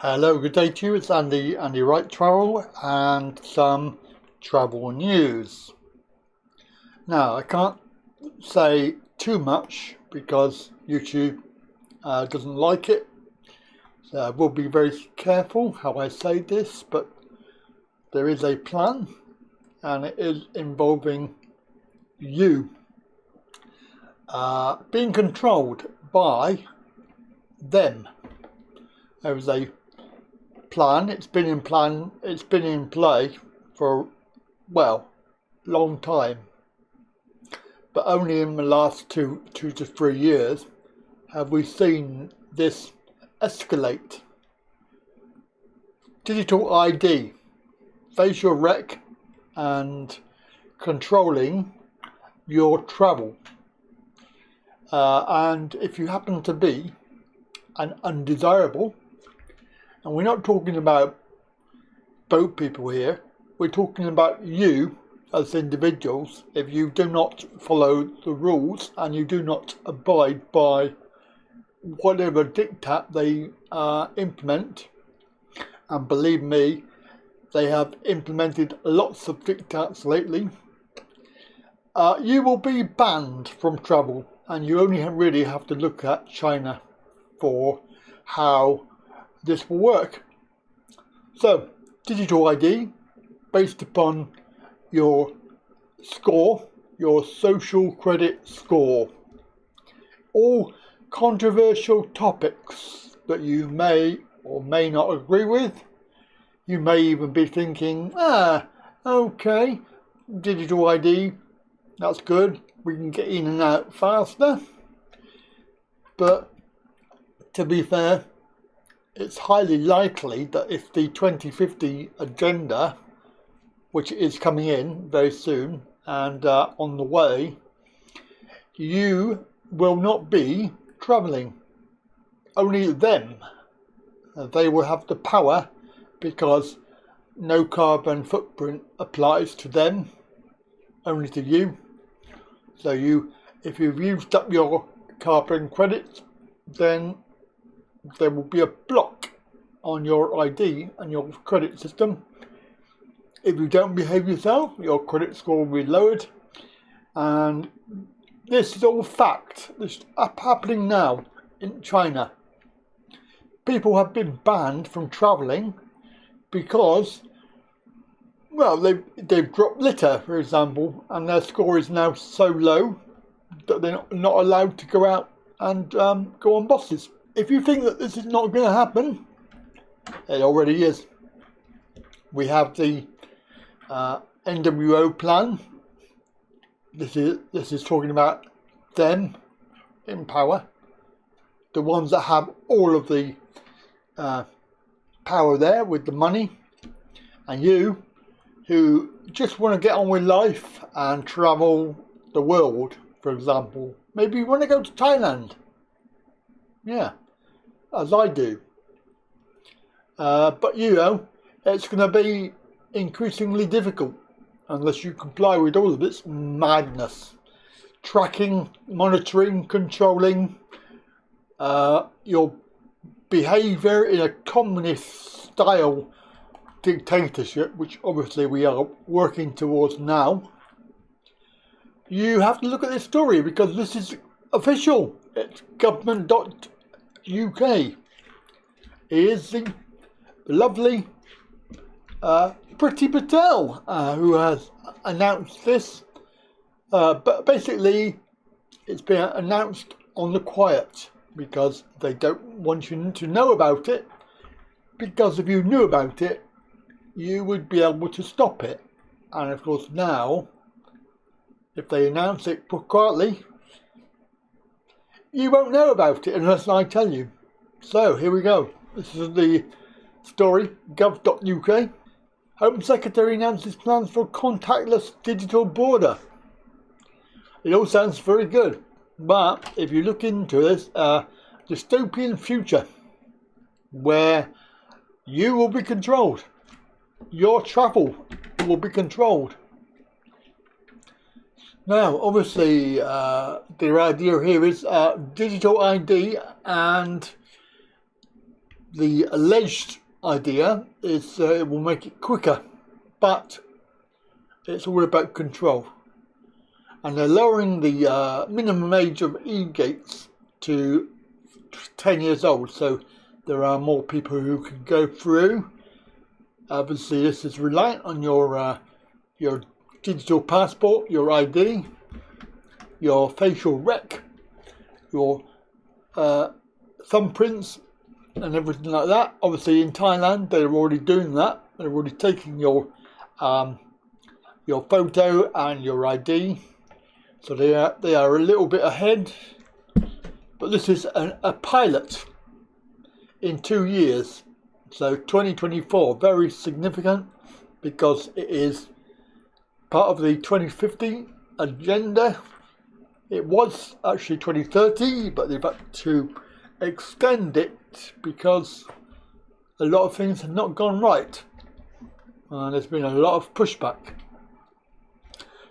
Hello, good day to you. It's Andy Wright Travel and some travel news. Now, I can't say too much because YouTube doesn't like it. So I will be very careful how I say this, but there is a plan and it is involving you being controlled by them. There was a plan. It's been in play for long time, but only in the last two to 3 years have we seen this escalate. Digital ID, facial rec, and controlling your travel. And if you happen to be an undesirable, and we're not talking about boat people here, we're talking about you as individuals. If you do not follow the rules and you do not abide by whatever diktat they implement, and believe me, they have implemented lots of diktats lately, you will be banned from travel, and you only really have to look at China for how this will work. So, digital ID based upon your score, your social credit score. All controversial topics that you may or may not agree with. You may even be thinking, okay, digital ID, that's good, we can get in and out faster. But to be fair, it's highly likely that if the 2050 agenda, which is coming in very soon and on the way, you will not be travelling. Only them. They will have the power because no carbon footprint applies to them, only to you. So if you've used up your carbon credits, then there will be a block on your ID and your credit system. If you don't behave yourself, your credit score will be lowered. And this is all fact. This is happening now in China. People have been banned from travelling because, they've dropped litter, for example, and their score is now so low that they're not allowed to go out and go on buses. If you think that this is not going to happen, it already is. We have the NWO plan. This is talking about them in power, the ones that have all of the power there with the money, and you who just want to get on with life and travel the world, for example. Maybe you want to go to Thailand. Yeah, as I do. But it's going to be increasingly difficult unless you comply with all of this madness. Tracking, monitoring, controlling your behaviour in a communist style dictatorship, which obviously we are working towards now. You have to look at this story because this is official. It's government.uk. Is the lovely Priti Patel who has announced this. But basically, it's been announced on the quiet because they don't want you to know about it. Because if you knew about it, you would be able to stop it. And of course now, if they announce it quietly, you won't know about it unless I tell you. So here we go. This is the story, gov.uk. Home Secretary announces plans for contactless digital border. It all sounds very good, but if you look into this dystopian future where you will be controlled, your travel will be controlled. Now, obviously, the idea here is digital ID and The alleged idea is it will make it quicker, but it's all about control. And they're lowering the minimum age of e-gates to 10 years old, so there are more people who can go through. Obviously, this is reliant on your digital passport, your ID, your facial rec, your thumbprints, and everything like that. Obviously, in Thailand, they're already doing that. They're already taking your photo and your ID. So they are a little bit ahead, but this is a pilot in 2 years. So 2024, very significant because it is part of the 2050 agenda. It was actually 2030, but they've had to extend it because a lot of things have not gone right. And there's been a lot of pushback.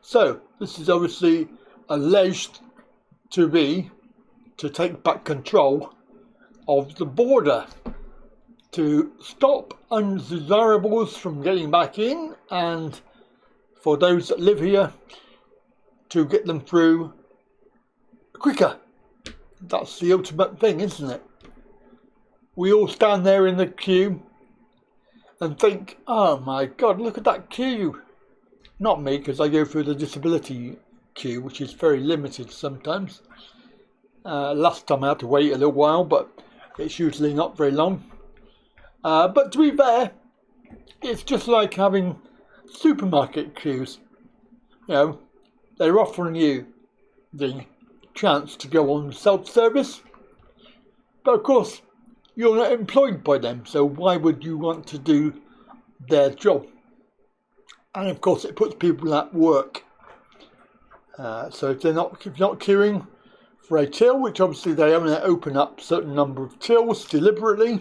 So this is obviously alleged to take back control of the border, to stop undesirables from getting back in, and for those that live here to get them through quicker. That's the ultimate thing, isn't it? We all stand there in the queue and think, oh my God, look at that queue. Not me, because I go through the disability queue, which is very limited sometimes. Last time I had to wait a little while, but it's usually not very long. But to be fair, it's just like having supermarket queues. You know, they're offering you the chance to go on self-service, but of course you're not employed by them, so why would you want to do their job? And of course it puts people at work. So if you're not queuing for a till, which obviously they only open up a certain number of tills deliberately,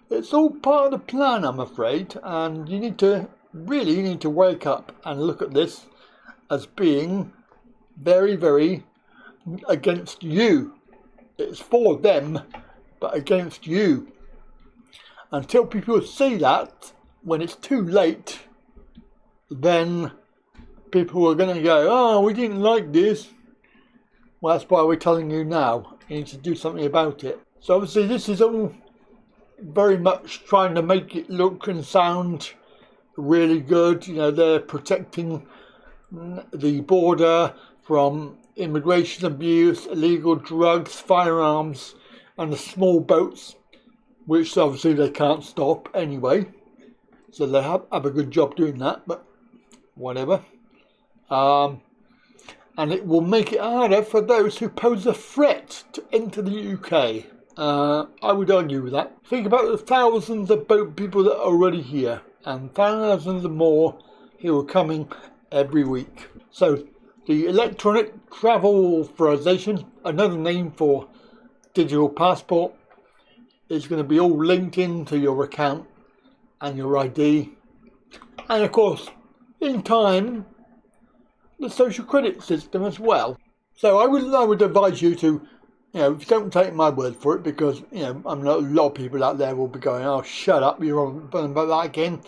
it's all part of the plan, I'm afraid, and you need to wake up and look at this as being very, very against you. It's for them, but against you. Until people see that, when it's too late, then people are going to go, oh, we didn't like this. Well, that's why we're telling you now. You need to do something about it. So obviously this is all very much trying to make it look and sound really good. You know, they're protecting the border from immigration abuse, illegal drugs, firearms, and the small boats, which obviously they can't stop anyway. So they have a good job doing that, but whatever. And it will make it harder for those who pose a threat to enter the UK. I would argue with that. Think about the thousands of boat people that are already here, and thousands of more who are coming every week. So the electronic travel authorization, another name for digital passport, is going to be all linked into your account and your ID, and of course in time the social credit system as well. So I would advise you to, you know, don't take my word for it, because, you know, I know a lot of people out there will be going, oh, shut up, you're on about that again.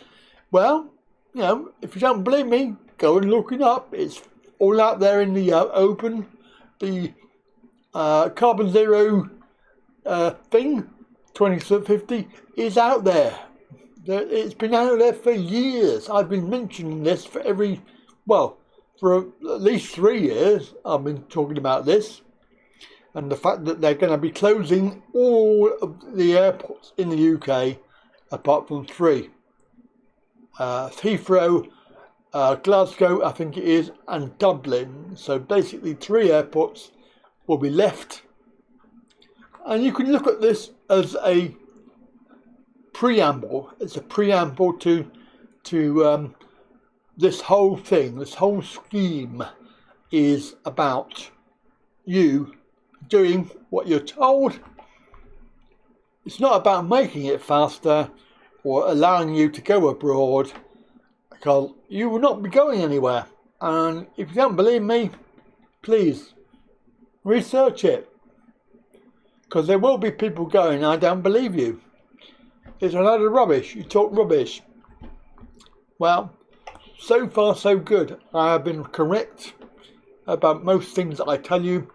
Well, you know, if you don't believe me, go and look it up. It's all out there in the open. The carbon zero thing, 2050, is out there. It's been out there for years. I've been mentioning this for at least 3 years. I've been talking about this. And the fact that they're going to be closing all of the airports in the UK, apart from 3. Heathrow, Glasgow, I think it is, and Dublin. So basically 3 airports will be left. And you can look at this as a preamble. It's a preamble to this whole thing. This whole scheme is about you doing what you're told. It's not about making it faster or allowing you to go abroad, because you will not be going anywhere. And if you don't believe me, please research it. Because there will be people going, I don't believe you. It's a load of rubbish. You talk rubbish. Well, so far so good. I have been correct about most things that I tell you.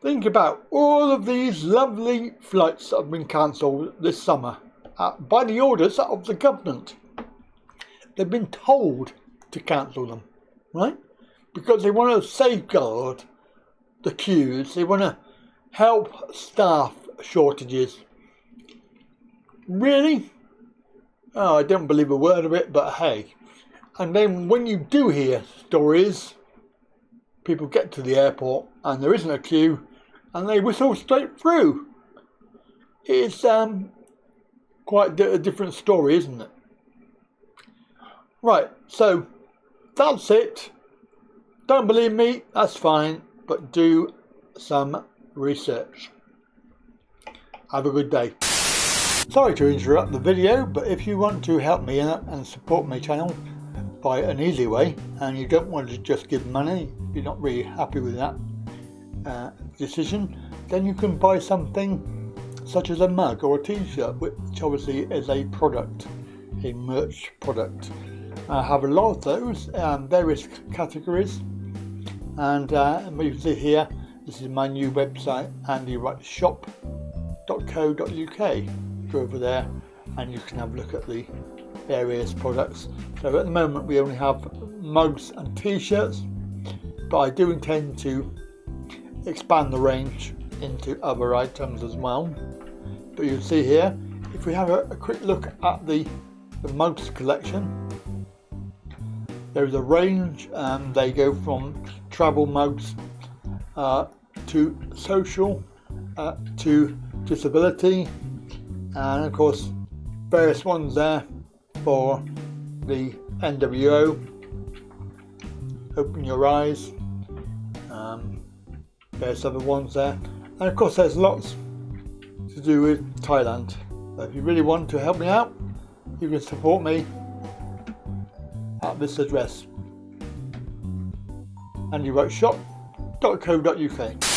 Think about all of these lovely flights that have been cancelled this summer by the orders of the government. They've been told to cancel them, right? Because they want to safeguard the queues. They want to help staff shortages. Really? Oh, I don't believe a word of it, but hey. And then when you do hear stories, people get to the airport and there isn't a queue and they whistle straight through. It's quite a different story, isn't it? Right, so that's it. Don't believe me, that's fine, but do some research. Have a good day. Sorry to interrupt the video, but if you want to help me and support my channel by an easy way, and you don't want to just give money, you're not really happy with that decision, then you can buy something such as a mug or a t-shirt, which obviously is a product, a merch product. I have a lot of those, various categories, and you can see here, this is my new website, andywrightshop.co.uk. Go over there and you can have a look at the various products. So at the moment we only have mugs and t-shirts, but I do intend to expand the range into other items as well. But you'll see here, if we have a quick look at the mugs collection, there's a range, and they go from travel mugs to social, to disability, and of course various ones there for the NWO, Open Your Eyes, various other ones there, and of course there's lots to do with Thailand. So if you really want to help me out, you can support me at this address, andywrightshop.co.uk.